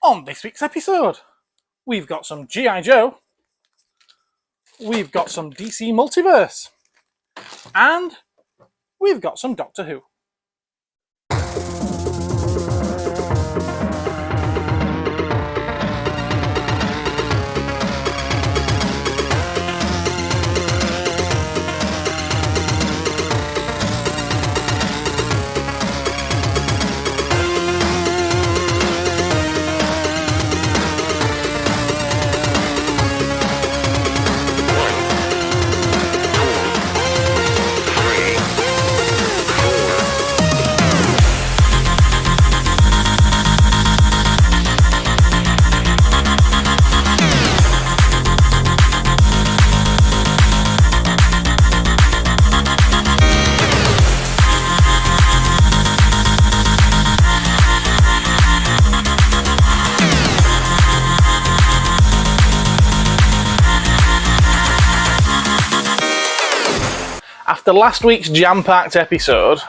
On this week's episode, we've got some G.I. Joe, we've got some DC Multiverse, and we've got some Doctor Who. After last week's jam-packed episode,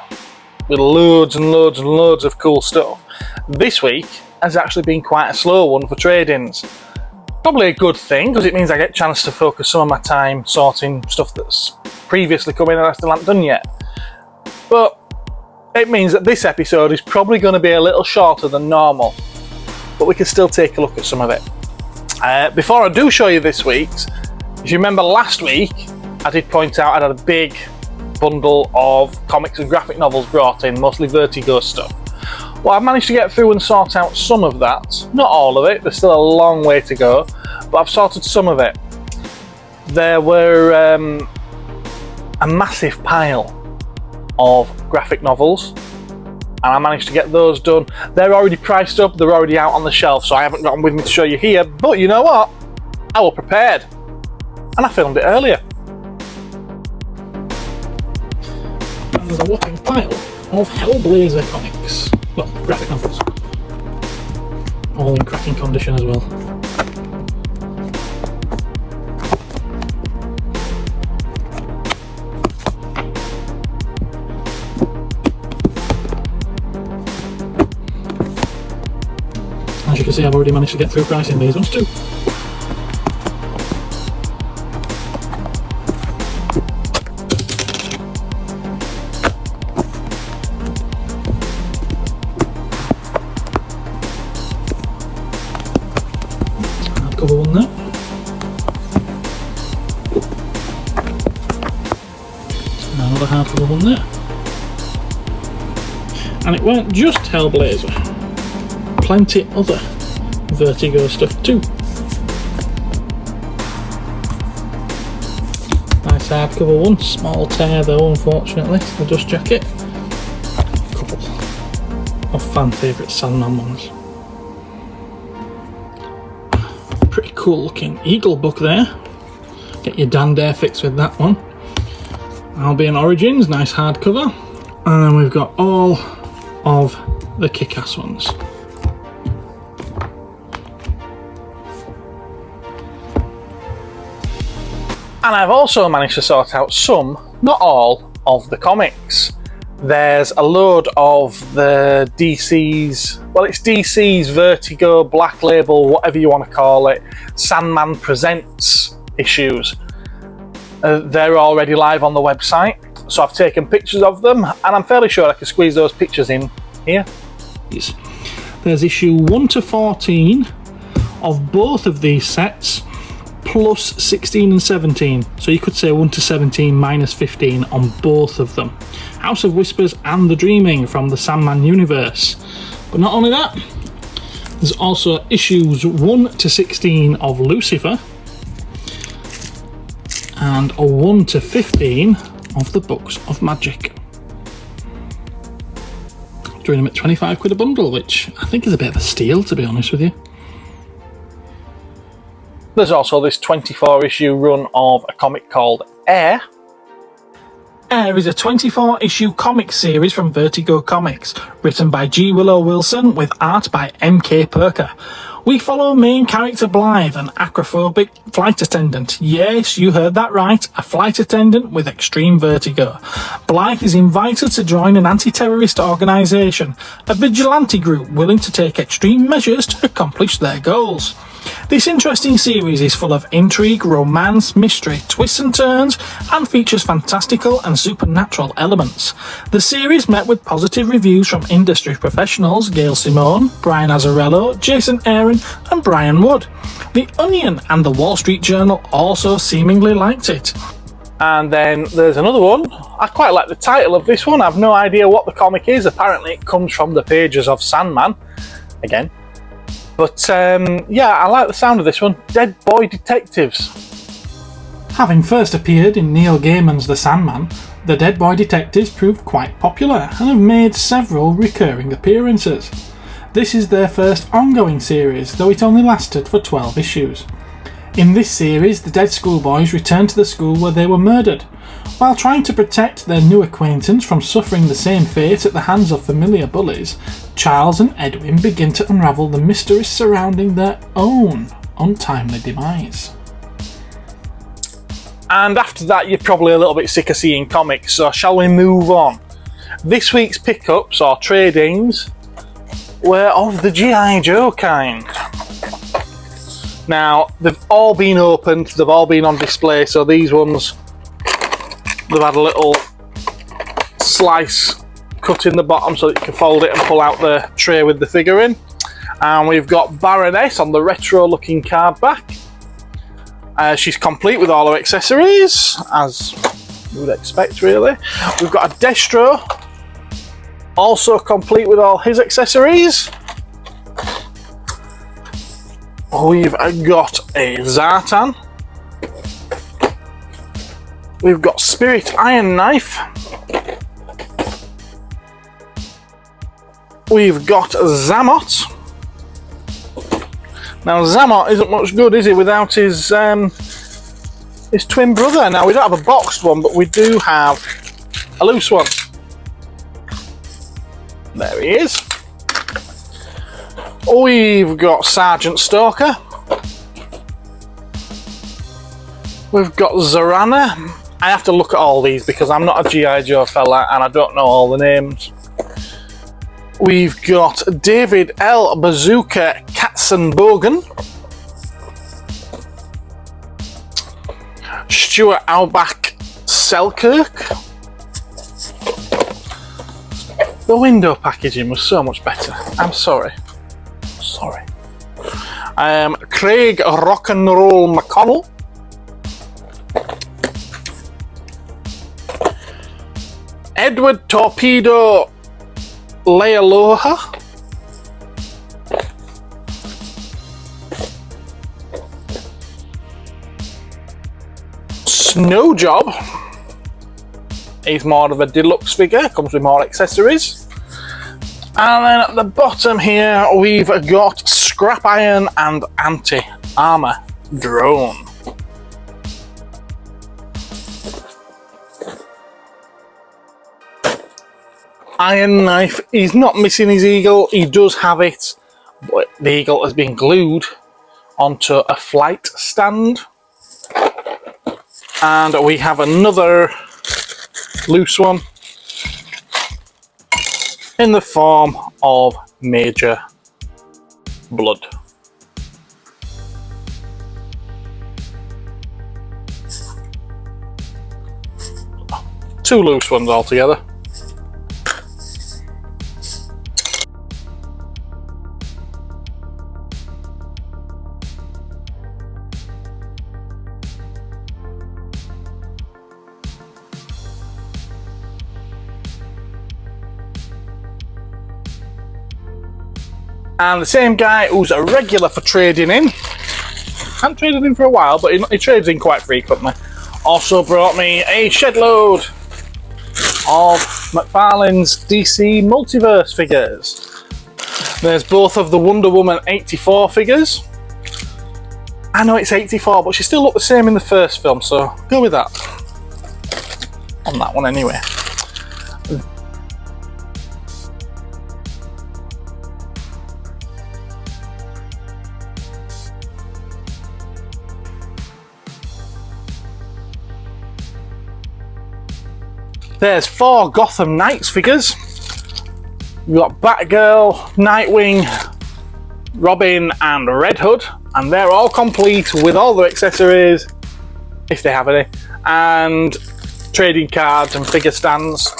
with loads and loads and loads of cool stuff, this week has actually been quite a slow one for trade-ins. Probably a good thing, because it means I get a chance to focus some of my time sorting stuff that's previously come in and I still haven't done yet. But it means that this episode is probably going to be a little shorter than normal, but we can still take a look at some of it. Before I do show you this week's, if you remember last week, I did point out I had a big bundle of comics and graphic novels brought in, mostly Vertigo stuff. Well, I've managed to get through and sort out some of that. Not all of it, there's still a long way to go, but I've sorted some of it. There were a massive pile of graphic novels, and I managed to get those done. They're already priced up, they're already out on the shelf, so I haven't got them with me to show you here, but you know what? I was prepared, and I filmed it earlier. And there's a whopping pile of Hellblazer comics, well, graphic novels, all in cracking condition as well. As you can see, I've already managed to get through pricing these ones too. Hardcover one there. And another hardcover one there. And it weren't just Hellblazer. Plenty other Vertigo stuff too. Nice hardcover one, small tear though unfortunately, the dust jacket. A couple of fan favourite Sandman ones. Pretty cool looking Eagle book there. Get your Dan Dare fix with that one. Albion Origins, nice hardcover. And then we've got all of the Kick-Ass ones. And I've also managed to sort out some, not all, of the comics. There's a load of the DC's, well, it's DC's Vertigo, Black Label, whatever you want to call it, Sandman Presents issues. They're already live on the website, so I've taken pictures of them, and I'm fairly sure I can squeeze those pictures in here. There's issue 1 to 14 of both of these sets, plus 16 and 17, so you could say 1 to 17 minus 15 on both of them. House of Whispers and The Dreaming from the Sandman universe. But not only that, there's also issues 1 to 16 of Lucifer and a 1 to 15 of the Books of Magic. Doing them at 25 quid a bundle, which I think is a bit of a steal, to be honest with you. There's also this 24 issue run of a comic called Air. Air is a 24 issue comic series from Vertigo Comics, written by G. Willow Wilson with art by M.K. Perker. We follow main character Blythe, an acrophobic flight attendant. Yes, you heard that right, a flight attendant with extreme vertigo. Blythe is invited to join an anti-terrorist organisation, a vigilante group willing to take extreme measures to accomplish their goals. This interesting series is full of intrigue, romance, mystery, twists and turns, and features fantastical and supernatural elements. The series met with positive reviews from industry professionals Gail Simone, Brian Azzarello, Jason Aaron, and Brian Wood. The Onion and the Wall Street Journal also seemingly liked it. And then there's another one. I quite like the title of this one. I've no idea what the comic is. Apparently it comes from the pages of Sandman. Again. But yeah, I like the sound of this one. Dead Boy Detectives. Having first appeared in Neil Gaiman's The Sandman, the Dead Boy Detectives proved quite popular and have made several recurring appearances. This is their first ongoing series, though it only lasted for 12 issues. In this series, the dead schoolboys return to the school where they were murdered. While trying to protect their new acquaintance from suffering the same fate at the hands of familiar bullies, Charles and Edwin begin to unravel the mysteries surrounding their own untimely demise. And after that, you're probably a little bit sick of seeing comics, so shall we move on? This week's pickups or trade-ins were of the G.I. Joe kind. Now, they've all been opened, they've all been on display, so these ones, they've had a little slice cut in the bottom so that you can fold it and pull out the tray with the figure in. And we've got Baroness on the retro looking card back. She's complete with all her accessories, as you would expect really. We've got a Destro, also complete with all his accessories. We've got a Zartan. We've got Spirit Iron Knife. We've got Zammot. Now Zammot isn't much good, is he, without his twin brother? Now we don't have a boxed one, but we do have a loose one. There he is. We've got Sergeant Stalker. We've got Zorana. I have to look at all these because I'm not a G.I. Joe fella and I don't know all the names. We've got David L. Bazooka Katzenbogen. Stuart Albach Selkirk. The window packaging was so much better. I'm sorry. Craig Rock'n'Roll McConnell. Edward Torpedo Lealoha. Snow Job. He's more of a deluxe figure, comes with more accessories. And then at the bottom here, we've got Scrap Iron and Anti-Armor Drone. Iron Knife, he's not missing his eagle, he does have it, but the eagle has been glued onto a flight stand. And we have another loose one in the form of Major Blood. Two loose ones altogether. And the same guy who's a regular for trading in, hadn't traded in for a while, but he trades in quite frequently, also brought me a shed load of McFarlane's DC Multiverse figures. There's both of the Wonder Woman 84 figures. I know it's 84, but she still looked the same in the first film, so go with that. On that one anyway. There's 4 Gotham Knights figures. We've got Batgirl, Nightwing, Robin and Red Hood, and they're all complete with all their accessories, if they have any, and trading cards and figure stands.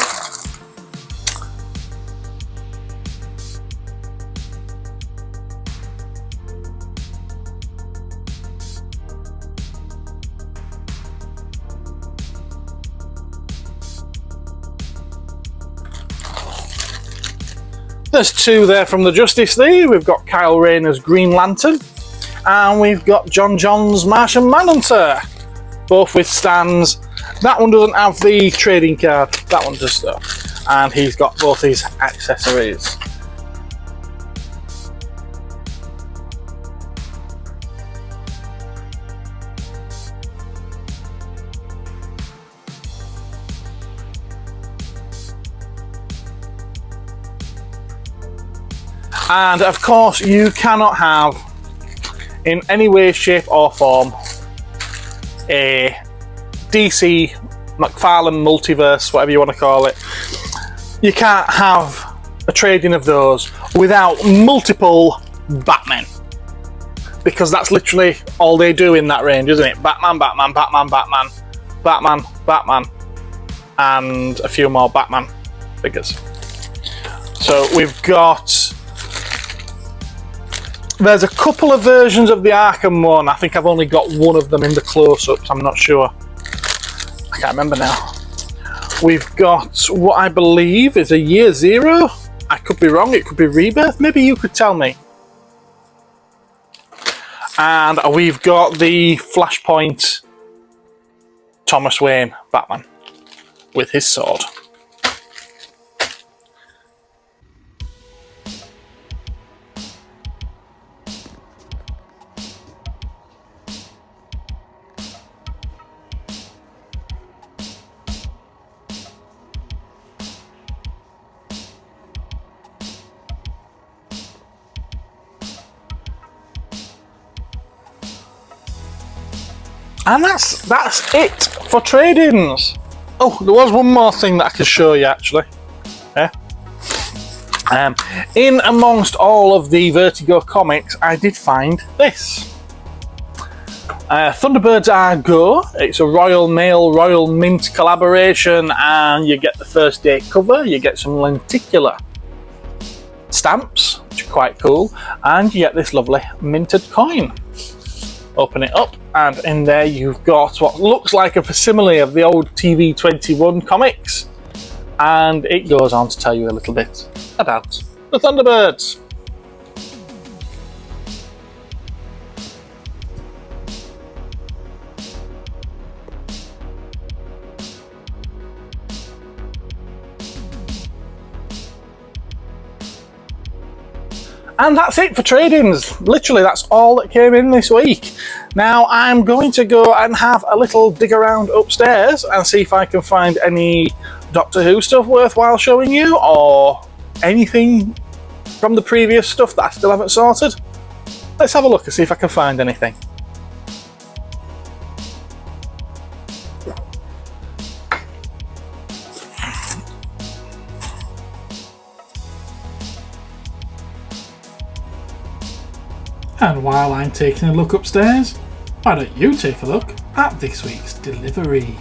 There's 2 there from the Justice League. We've got Kyle Rayner's Green Lantern, and we've got John John's Martian Manhunter, both with stands. That one doesn't have the trading card, that one does though, and he's got both his accessories. And of course, you cannot have, in any way, shape or form, a DC, McFarlane Multiverse, whatever you want to call it. You can't have a trading of those without multiple Batmen. Because that's literally all they do in that range, isn't it? Batman, Batman, Batman, Batman, Batman, Batman, and a few more Batman figures. So we've got... There's a couple of versions of the Arkham one. I think I've only got one of them in the close-ups, I'm not sure. I can't remember now. We've got what I believe is a Year Zero. I could be wrong, it could be Rebirth. Maybe you could tell me. And we've got the Flashpoint Thomas Wayne Batman with his sword. And that's it for trade-ins. Oh, there was one more thing that I could show you actually. Yeah. In amongst all of the Vertigo comics, I did find this. Thunderbirds Are Go. It's a Royal Mail, Royal Mint collaboration, and you get the first day cover, you get some lenticular stamps, which are quite cool, and you get this lovely minted coin. Open it up, and in there you've got what looks like a facsimile of the old TV21 comics, and it goes on to tell you a little bit about the Thunderbirds. And that's it for trade-ins. Literally, that's all that came in this week. Now, I'm going to go and have a little dig around upstairs and see if I can find any Doctor Who stuff worthwhile showing you, or anything from the previous stuff that I still haven't sorted. Let's have a look and see if I can find anything. And while I'm taking a look upstairs, why don't you take a look at this week's delivery?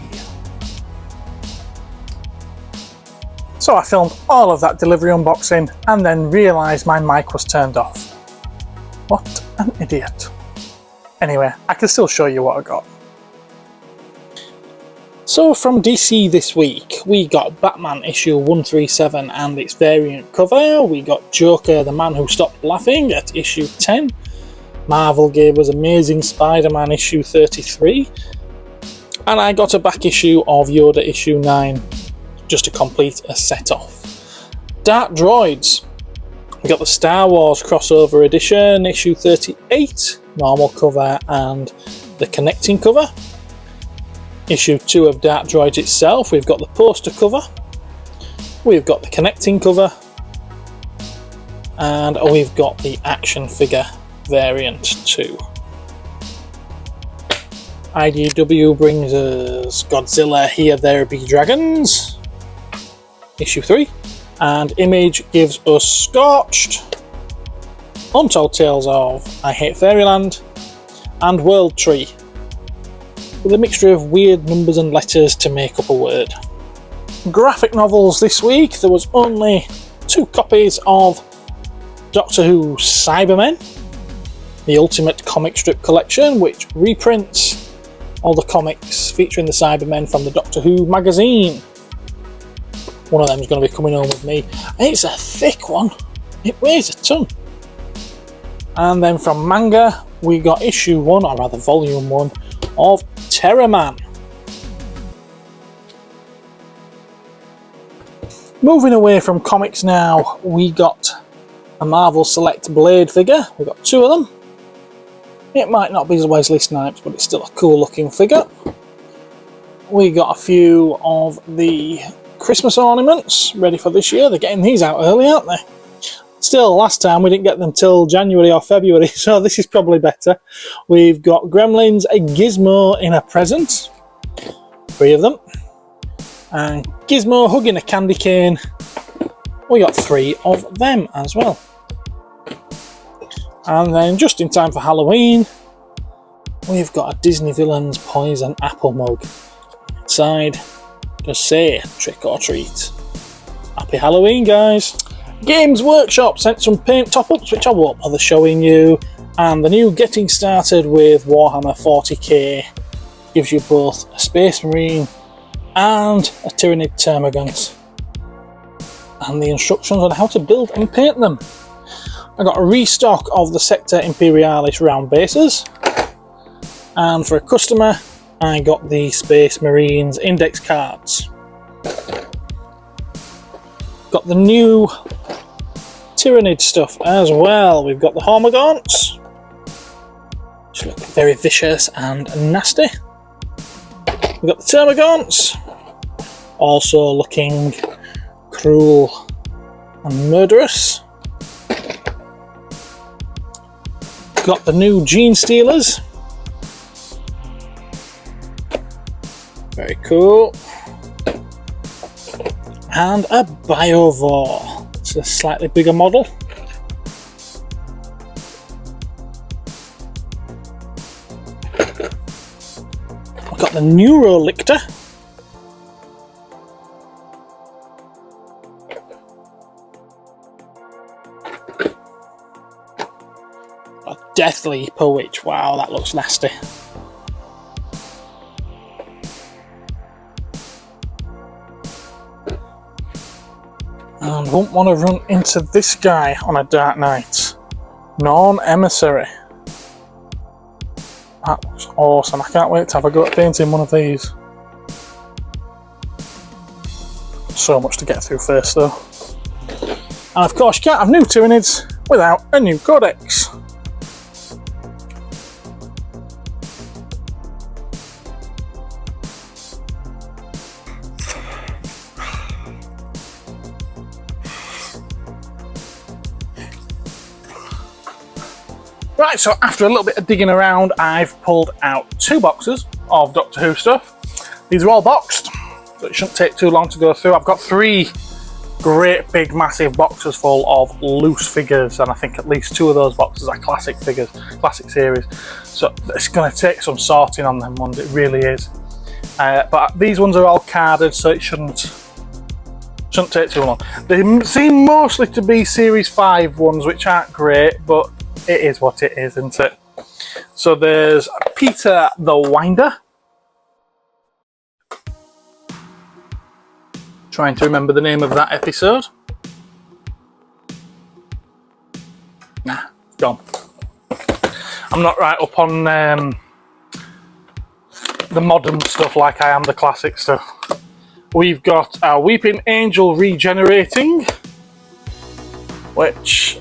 So I filmed all of that delivery unboxing and then realised my mic was turned off. What an idiot. Anyway, I can still show you what I got. So from DC this week, we got Batman issue 137 and its variant cover. We got Joker, the Man Who Stopped Laughing at issue 10. Marvel gave us Amazing Spider-Man issue 33. And I got a back issue of Yoda issue 9, just to complete a set off. Dark Droids. We got the Star Wars crossover edition, issue 38, normal cover and the connecting cover. Issue 2 of Dark Droids itself, we've got the poster cover, we've got the connecting cover, and we've got the action figure variant too. IDW brings us Godzilla Here There Be Dragons, issue 3. And Image gives us Scorched, Untold Tales of I Hate Fairyland, and World Tree, with a mixture of weird numbers and letters to make up a word. Graphic novels this week, there was only 2 copies of Doctor Who Cybermen, the Ultimate Comic Strip Collection, which reprints all the comics featuring the Cybermen from the Doctor Who magazine. One of them is going to be coming home with me. It's a thick one, it weighs a ton. And then from manga, we got issue 1, or rather volume 1, of Terror Man. Moving away from comics now, we got a Marvel Select Blade figure. We've got 2 of them. It might not be as Wesley Snipes, but it's still a cool looking figure. We got a few of the Christmas ornaments ready for this year. They're getting these out early, aren't they? Still, last time we didn't get them till January or February, so this is probably better. We've got Gremlins, a Gizmo in a present. 3 of them. And Gizmo hugging a candy cane. We got 3 of them as well. And then just in time for Halloween, we've got a Disney Villains Poison Apple mug. Inside, just say trick or treat. Happy Halloween, guys. Games Workshop sent some paint top-ups, which I won't bother showing you. And the new Getting Started with Warhammer 40k gives you both a Space Marine and a Tyranid Termagant, and the instructions on how to build and paint them. I got a restock of the Sector Imperialis round bases, and for a customer I got the Space Marines index cards. Got the new Tyranid stuff as well. We've got the Hormagaunts, which look very vicious and nasty. We've got the Termagants, also looking cruel and murderous. Got the new Gene Stealers, very cool. And a Biovore, it's a slightly bigger model. Got the Neurolictor. A Death Leaper, which, wow, that looks nasty. And won't want to run into this guy on a dark night. Non-Emissary. That looks awesome. I can't wait to have a go at painting one of these. So much to get through first though. And of course you can't have new Tyranids without a new Codex. Right, so after a little bit of digging around, I've pulled out 2 boxes of Doctor Who stuff. These are all boxed, so it shouldn't take too long to go through. I've got 3 great big massive boxes full of loose figures, and I think at least 2 of those boxes are classic figures, classic series. So it's going to take some sorting on them ones, it really is. But these ones are all carded, so it shouldn't take too long. They seem mostly to be Series 5 ones, which aren't great, but it is what it is, isn't it? So there's Peter the Winder. Trying to remember the name of that episode. Nah, gone. I'm not right up on the modern stuff like I am the classic stuff. We've got our Weeping Angel Regenerating, which,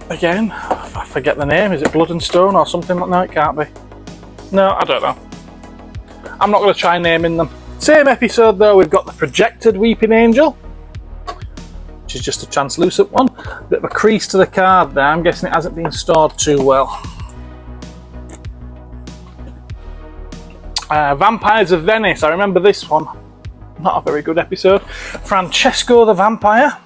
again, I forget the name. Is it Blood and Stone or something like that? It can't be. No, I don't know. I'm not going to try naming them. Same episode though, we've got the Projected Weeping Angel, which is just a translucent one. Bit of a crease to the card there. I'm guessing it hasn't been stored too well. Vampires of Venice. I remember this one. not a very good episode. Francesco the Vampire.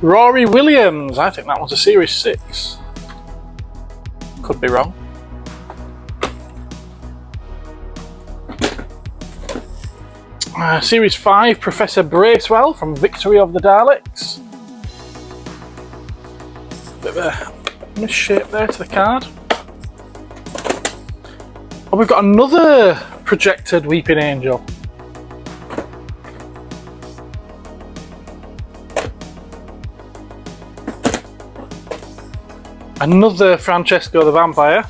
Rory Williams, I think that was a Series 6. Could be wrong. Series 5, Professor Bracewell from Victory of the Daleks. Bit of a misshape there to the card. Oh, we've got another projected Weeping Angel. Another Francesco the Vampire.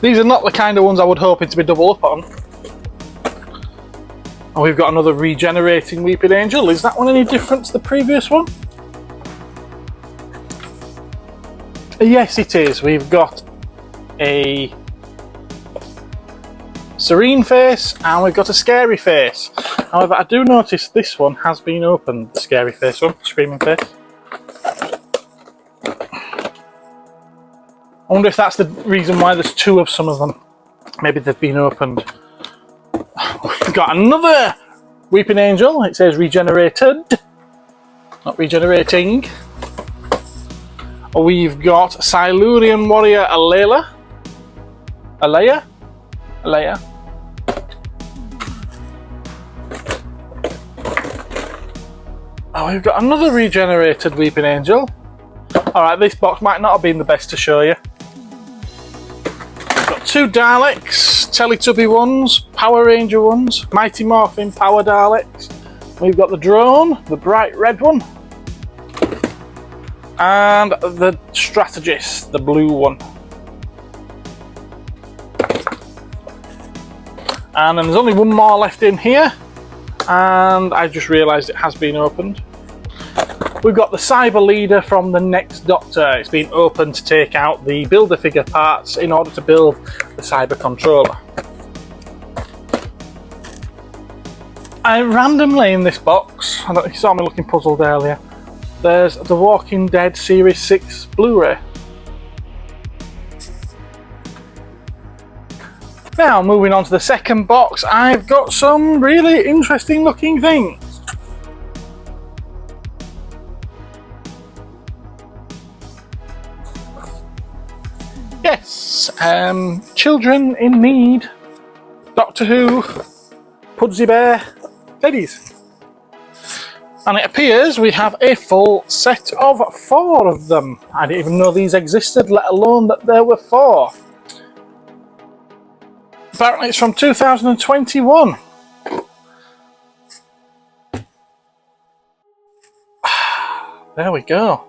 These are not the kind of ones I would hope it to be double up on. And we've got another regenerating Weeping Angel. Is that one any different to the previous one? Yes, it is. We've got a serene face and we've got a scary face. However, I do notice this one has been opened, the scary face one, screaming face. I wonder if that's the reason why there's two of some of them. Maybe they've been opened. We've got another Weeping Angel. It says regenerated, not regenerating. We've got Silurian Warrior Alea. Oh, we've got another regenerated Weeping Angel. Alright, this box might not have been the best to show you. We've got two Daleks, Teletubby ones, Power Ranger ones, Mighty Morphin Power Daleks. We've got the drone, the bright red one. And the Strategist, the blue one. And then there's only one more left in here. And I just realised it has been opened. We've got the Cyber Leader from the Next Doctor. It's been opened to take out the Build-A-Figure parts in order to build the Cyber Controller. I randomly in this box, I don't know if you saw me looking puzzled earlier, there's The Walking Dead Series 6 Blu-ray. Now, moving on to the second box, I've got some really interesting looking things. Yes, Children in Need, Doctor Who, Pudsey Bear, teddies. And it appears we have a full set of 4 of them. I didn't even know these existed, let alone that there were 4. Apparently it's from 2021. There we go.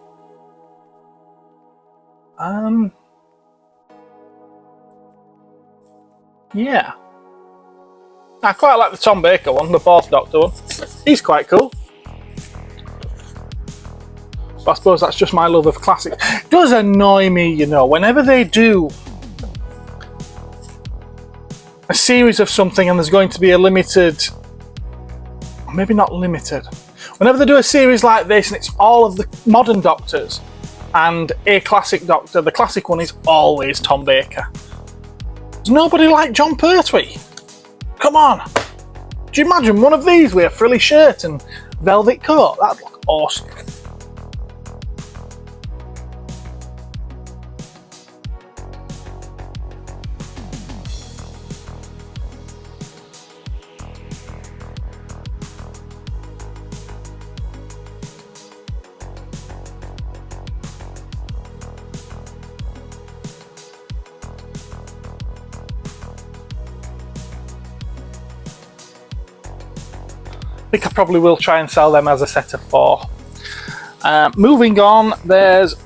Yeah. I quite like the Tom Baker one, the 4th Doctor one. He's quite cool. But I suppose that's just my love of classics. It does annoy me, you know, whenever they do a series of something and there's going to be a limited, maybe not limited, whenever they do a series like this and it's all of the modern Doctors and a classic Doctor, the classic one is always Tom Baker. There's nobody like John Pertwee. Come on. Do you imagine one of these with a frilly shirt and velvet coat? That'd look awesome. I think I probably will try and sell them as a set of 4. Moving on, there's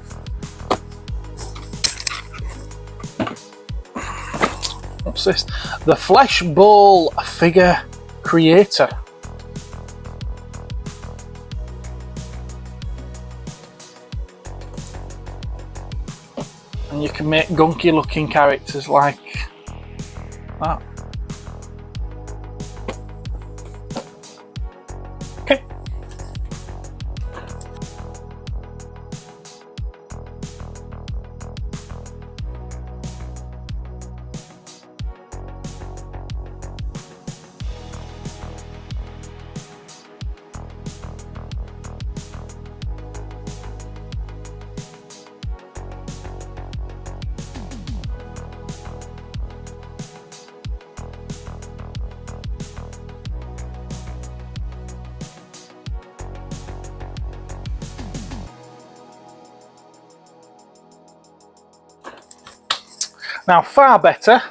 what's this? The Flesh Bowl Figure Creator. And you can make gunky looking characters like that. Okay. Now, far better,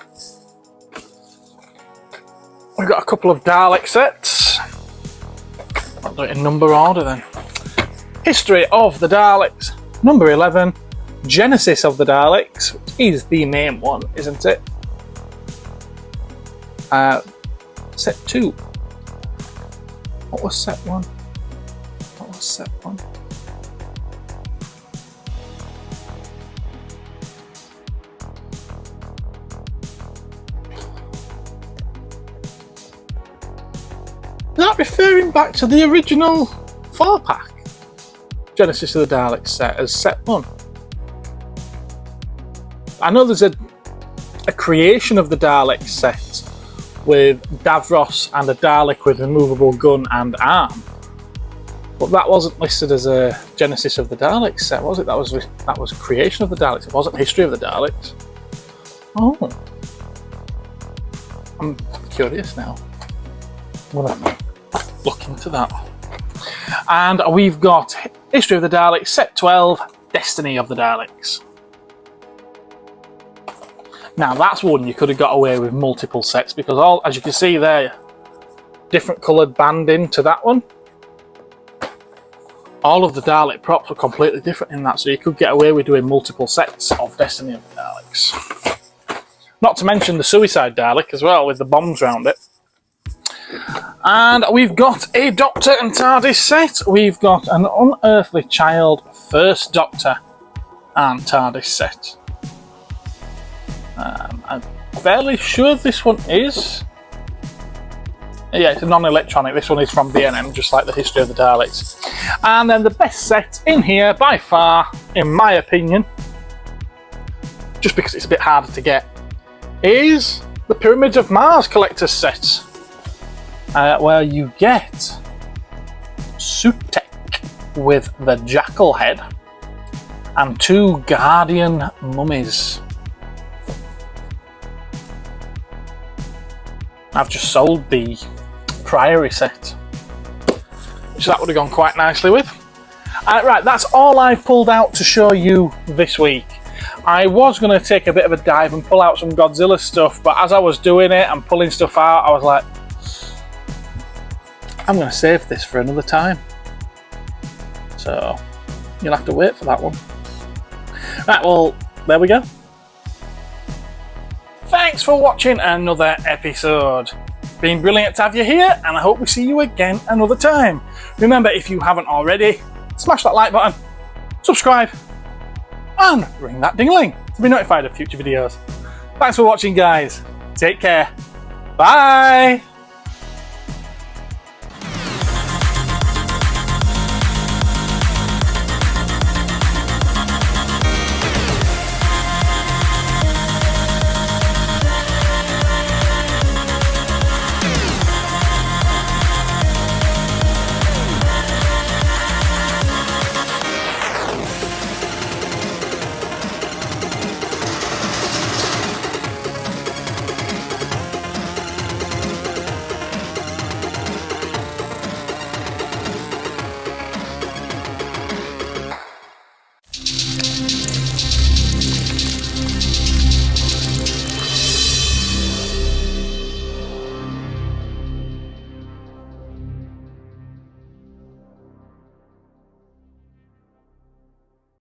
we've got a couple of Dalek sets. I'll do it in number order then. History of the Daleks, number 11. Genesis of the Daleks, which is the main one, isn't it? Set 2. What was set 1? What was set 1? Is that referring back to the original 4-pack? Genesis of the Daleks set as set 1. I know there's a creation of the Dalek set with Davros and a Dalek with removable gun and arm, but that wasn't listed as a Genesis of the Daleks set, was it? That was creation of the Daleks. It wasn't history of the Daleks. Oh, I'm curious now. I'm gonna look into that. And we've got History of the Daleks set 12, Destiny of the Daleks. Now that's one you could have got away with multiple sets, because all, as you can see there, different coloured banding to that one. All of the Dalek props are completely different in that, so you could get away with doing multiple sets of Destiny of the Daleks. Not to mention the Suicide Dalek as well, with the bombs around it. And we've got a Doctor and TARDIS set. We've got an Unearthly Child First Doctor and TARDIS set. I'm fairly sure this one is. Yeah, it's a non-electronic. This one is from B&M, just like the History of the Daleks. And then the best set in here, by far, in my opinion, just because it's a bit harder to get, is the Pyramids of Mars Collector's set, where you get Sutek with the Jackal head and 2 Guardian mummies. I've just sold the Priory set, which that would have gone quite nicely with. Right, that's all I've pulled out to show you this week. I was going to take a bit of a dive and pull out some Godzilla stuff, but as I was doing it and pulling stuff out, I was like, I'm going to save this for another time. So, you'll have to wait for that one. Right, well, there we go. Thanks for watching another episode. Been brilliant to have you here, and I hope we see you again another time. Remember, if you haven't already, smash that like button, subscribe, and ring that ding-a-ling to be notified of future videos. Thanks for watching, guys. Take care. Bye.